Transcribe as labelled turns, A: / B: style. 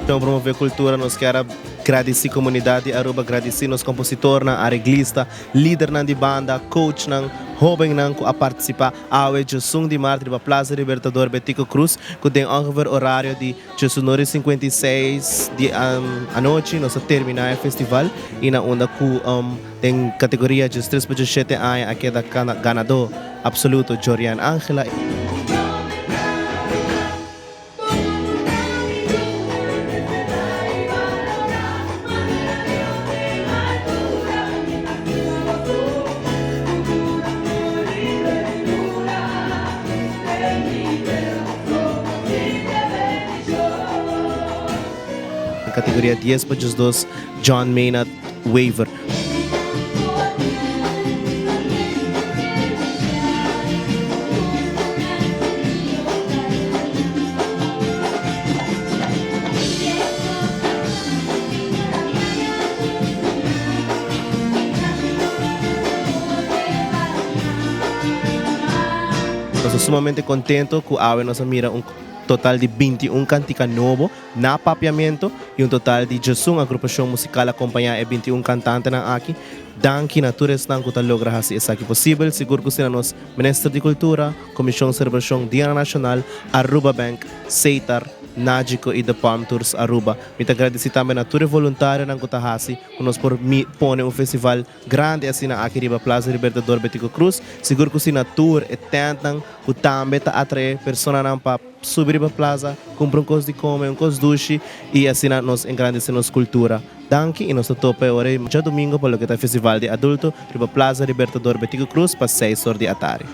A: Então, promover cultura, nós queremos agradecer a comunidade Aruba, agradecer os compositores, arreglista, líder de banda, coach, jovem a participar. Awe de Sung de Marte, da Plaza Libertador Betico Cruz, que tem ongeveer horário de 19:56 de a noite, nós terminar o festival e na onda que tem categoria de 3.7 anos, aqui da ganador absoluto, Jorian Angela. Categoria 10 para os dois, John Maynard Waver. Estou sumamente contento que a AWE nos mira total de 21 canticas novos na papiamento e total de 18 agrupação musical acompanhar 21 cantantes na aqui. Danke natureza nang kuta logra hasi essa aqui possível. Seguro que sina nos Ministro de Cultura, Comissão de Celebração Dia Nacional, Aruba Bank, Seitar, Nagico e The Palm Tours Aruba. Mita agradecer também a natura voluntária nang kuta hasi, nos por pone um festival grande assim na aqui riba Plaza Libertador Betico Cruz. Seguro que sina tour e tent nang também ta atrai persona nang pa subir para plaza, comprar coisas de comer, coisas duche e assim nos engrandecer nossa cultura. Danke e nosso tope ora já domingo para o que é festival de adulto, riba Plaza Libertador Betico Cruz para 6 horas de tarde.